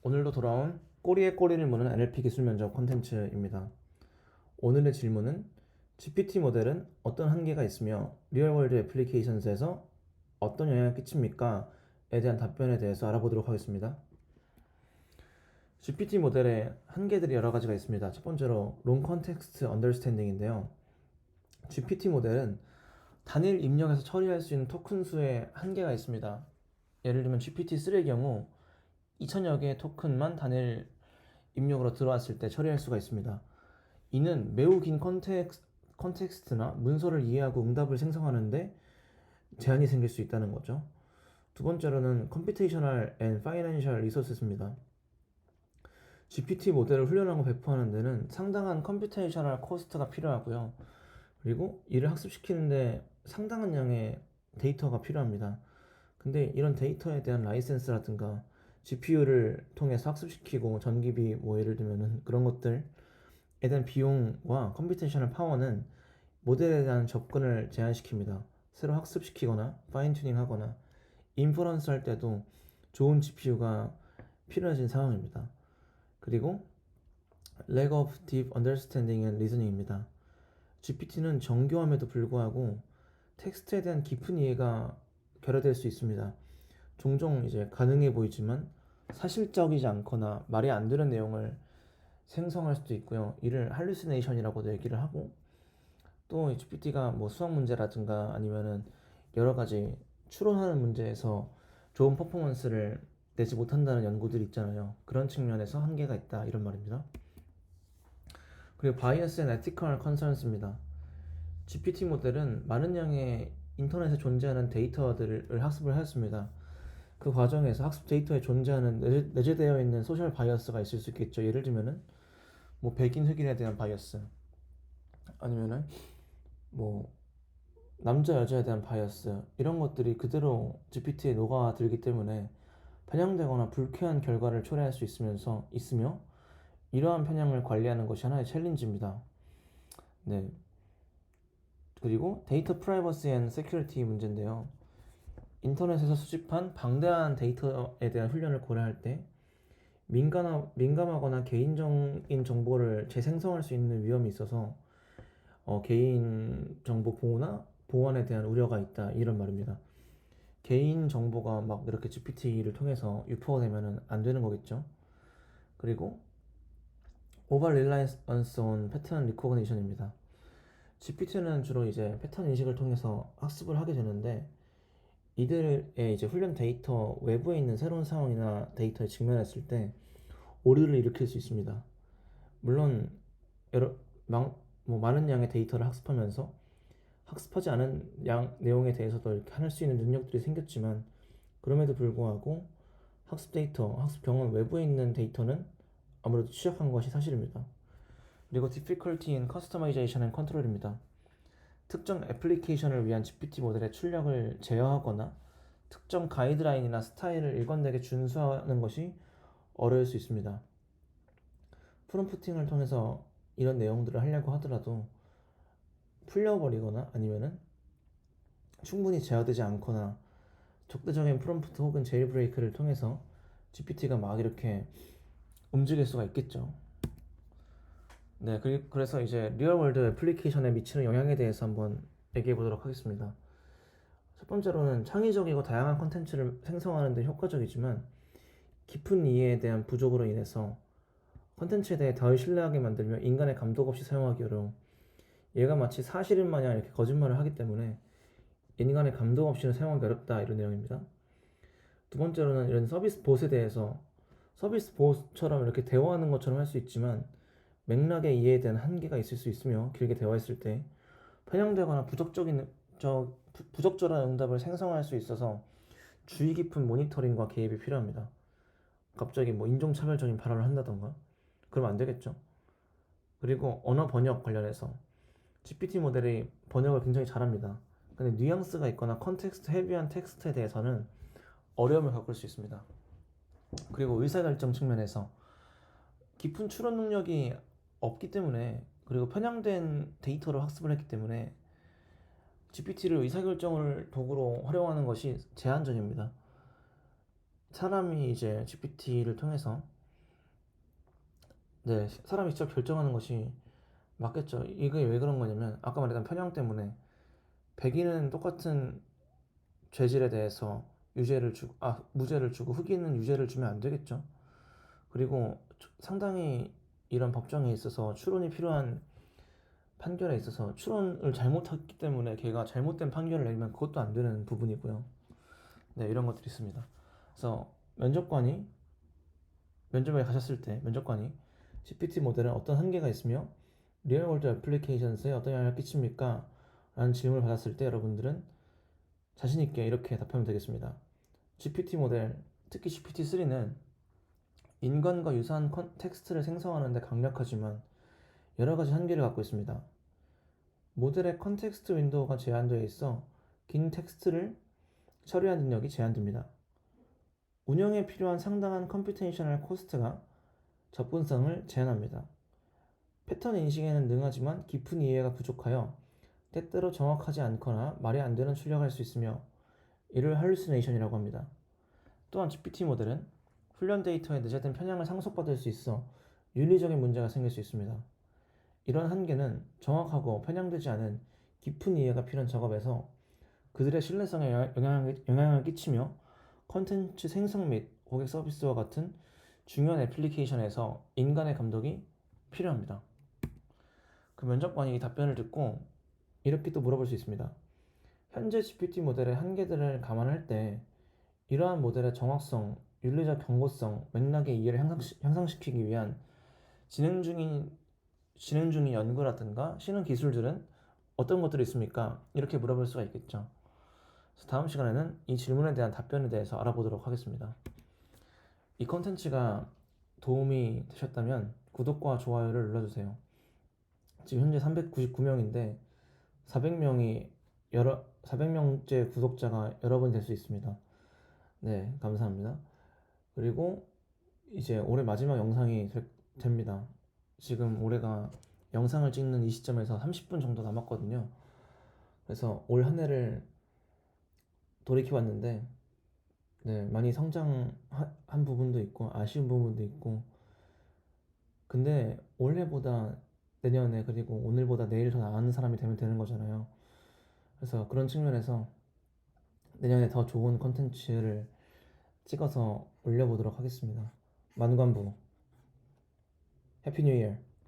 오늘도 돌아온 꼬리에 꼬리를 무는 NLP 기술 면접 콘텐츠입니다. 오늘의 질문은 GPT 모델은 어떤 한계가 있으며 리얼월드 애플리케이션스에서 어떤 영향을 끼칩니까? 에 대한 답변에 대해서 알아보도록 하겠습니다. GPT 모델의 한계들이 여러 가지가 있습니다. 첫 번째로 롱 컨텍스트 언더스탠딩인데요. GPT 모델은 단일 입력에서 처리할 수 있는 토큰 수에 한계가 있습니다. 예를 들면 GPT-3의 경우 2000여 개의 토큰만 단일 입력으로 들어왔을 때 처리할 수가 있습니다. 이는 매우 긴 컨텍스트나 문서를 이해하고 응답을 생성하는데 제한이 생길 수 있다는 거죠. 두 번째로는 Computational and Financial Resources입니다. GPT 모델을 훈련하고 배포하는 데는 상당한 컴퓨테이셔널 코스트가 필요하고요. 그리고 이를 학습시키는데 상당한 양의 데이터가 필요합니다. 근데 이런 데이터에 대한 라이센스라든가 GPU를 통해서 학습시키고 전기비 뭐 예를 들면은 그런 것들에 대한 비용과 컴퓨테이셔널 파워는 모델에 대한 접근을 제한시킵니다. 새로 학습시키거나 파인 튜닝하거나 인퍼런스 할 때도 좋은 GPU가 필요해진 상황입니다. 그리고 Lack of Deep Understanding and Reasoning입니다. GPT는 정교함에도 불구하고 텍스트에 대한 깊은 이해가 결여될 수 있습니다. 종종 이제 가능해 보이지만 사실적이지 않거나 말이 안 되는 내용을 생성할 수도 있고요. 이를 할루시네이션이라고도 얘기를 하고, 또 GPT가 뭐 수학 문제라든가 아니면은 여러 가지 추론하는 문제에서 좋은 퍼포먼스를 내지 못한다는 연구들이 있잖아요. 그런 측면에서 한계가 있다 이런 말입니다. 그리고 바이어스 앤 에티컬 컨설런스입니다. GPT 모델은 많은 양의 인터넷에 존재하는 데이터들을 학습을 하였습니다. 그 과정에서 학습 데이터에 존재하는 내재되어 있는 소셜 바이어스가 있을 수 있겠죠. 예를 들면은 뭐 백인 흑인에 대한 바이어스, 아니면은 뭐 남자 여자에 대한 바이어스, 이런 것들이 그대로 GPT에 녹아들기 때문에 편향되거나 불쾌한 결과를 초래할 수 있으며 이러한 편향을 관리하는 것이 하나의 챌린지입니다. 네. 그리고 데이터 프라이버시 앤 세큐리티 문제인데요. 인터넷에서 수집한 방대한 데이터에 대한 훈련을 고려할 때 민감하거나 개인적인 정보를 재생성할 수 있는 위험이 있어서 개인 정보 보호나 보안에 대한 우려가 있다 이런 말입니다. 개인 정보가 막 이렇게 GPT를 통해서 유포가 되면은 안 되는 거겠죠. 그리고 Over Reliance on Pattern Recognition입니다. GPT는 주로 이제 패턴 인식을 통해서 학습을 하게 되는데 이들의 이제 훈련 데이터 외부에 있는 새로운 상황이나 데이터에 직면했을 때 오류를 일으킬 수 있습니다. 물론 여러 많은 양의 데이터를 학습하면서 학습하지 않은 내용에 대해서도 이렇게 할 수 있는 능력들이 생겼지만 그럼에도 불구하고 학습 경험 외부에 있는 데이터는 아무래도 취약한 것이 사실입니다. 그리고 difficulty in customization and control입니다. 특정 애플리케이션을 위한 GPT 모델의 출력을 제어하거나 특정 가이드라인이나 스타일을 일관되게 준수하는 것이 어려울 수 있습니다. 프롬프팅을 통해서 이런 내용들을 하려고 하더라도 풀려버리거나 아니면은 충분히 제어되지 않거나 적대적인 프롬프트 혹은 제일 브레이크를 통해서 GPT가 막 이렇게 움직일 수가 있겠죠. 네, 그래서 이제 리얼월드 애플리케이션에 미치는 영향에 대해서 한번 얘기해 보도록 하겠습니다. 첫 번째로는 창의적이고 다양한 컨텐츠를 생성하는 데 효과적이지만 깊은 이해에 대한 부족으로 인해서 컨텐츠에 대해 덜 신뢰하게 만들며 인간의 감독 없이 사용하기 어려움. 얘가 마치 사실인 마냥 이렇게 거짓말을 하기 때문에 인간의 감독 없이는 사용하기 어렵다 이런 내용입니다. 두 번째로는 이런 서비스 봇에 대해서 서비스 봇처럼 이렇게 대화하는 것처럼 할 수 있지만 맥락의 이해에 대한 한계가 있을 수 있으며 길게 대화했을 때 편향되거나 부적절한 응답을 생성할 수 있어서 주의 깊은 모니터링과 개입이 필요합니다. 갑자기 뭐 인종차별적인 발언을 한다던가 그러면 안 되겠죠. 그리고 언어 번역 관련해서 GPT 모델이 번역을 굉장히 잘합니다. 근데 뉘앙스가 있거나 컨텍스트 헤비한 텍스트에 대해서는 어려움을 겪을 수 있습니다. 그리고 의사결정 측면에서 깊은 추론 능력이 없기 때문에, 그리고 편향된 데이터를 학습을 했기 때문에 GPT를 의사결정을 도구로 활용하는 것이 제한적입니다. 사람이 이제 GPT를 통해서 사람이 직접 결정하는 것이 맞겠죠. 이게 왜 그런 거냐면 아까 말했던 편향 때문에 백인은 똑같은 죄질에 대해서 무죄를 주고 흑인은 유죄를 주면 안 되겠죠. 그리고 상당히 이런 법정에 있어서 추론이 필요한 판결에 있어서 추론을 잘못했기 때문에 걔가 잘못된 판결을 내리면 그것도 안 되는 부분이고요. 네, 이런 것들이 있습니다. 그래서 면접에 가셨을 때 면접관이 GPT 모델은 어떤 한계가 있으며 리얼월드 애플리케이션스에 어떤 영향을 끼칩니까? 라는 질문을 받았을 때 여러분들은 자신 있게 이렇게 답하면 되겠습니다. GPT 모델, 특히 GPT-3는 인간과 유사한 텍스트를 생성하는 데 강력하지만 여러 가지 한계를 갖고 있습니다. 모델의 컨텍스트 윈도우가 제한되어 있어 긴 텍스트를 처리하는 능력이 제한됩니다. 운영에 필요한 상당한 컴퓨테이셔널 코스트가 접근성을 제한합니다. 패턴 인식에는 능하지만 깊은 이해가 부족하여 때때로 정확하지 않거나 말이 안 되는 출력할 수 있으며 이를 할루시네이션이라고 합니다. 또한 GPT 모델은 훈련 데이터에 늦어진 편향을 상속받을 수 있어 윤리적인 문제가 생길 수 있습니다. 이런 한계는 정확하고 편향되지 않은 깊은 이해가 필요한 작업에서 그들의 신뢰성에 영향을 끼치며 컨텐츠 생성 및 고객 서비스와 같은 중요한 애플리케이션에서 인간의 감독이 필요합니다. 그 면접관이 이 답변을 듣고 이렇게 또 물어볼 수 있습니다. 현재 GPT 모델의 한계들을 감안할 때 이러한 모델의 정확성, 윤리적 경고성, 맥락의 이해를 향상시키기 위한 진행 중인 연구라든가 신흥 기술들은 어떤 것들이 있습니까? 이렇게 물어볼 수가 있겠죠. 그래서 다음 시간에는 이 질문에 대한 답변에 대해서 알아보도록 하겠습니다. 이 컨텐츠가 도움이 되셨다면 구독과 좋아요를 눌러주세요. 지금 현재 399명인데 400명째 구독자가 여러분이 될 수 있습니다. 네, 감사합니다. 그리고 이제 올해 마지막 영상이 됩니다. 지금 올해가 영상을 찍는 이 시점에서 30분 정도 남았거든요. 그래서 올 한 해를 돌이켜봤는데 많이 성장한 부분도 있고 아쉬운 부분도 있고 근데 올해보다 내년에 그리고 오늘보다 내일 더 나은 사람이 되면 되는 거잖아요. 그래서 그런 측면에서 내년에 더 좋은 컨텐츠를 찍어서 올려보도록 하겠습니다. 만관부 해피 뉴 이어.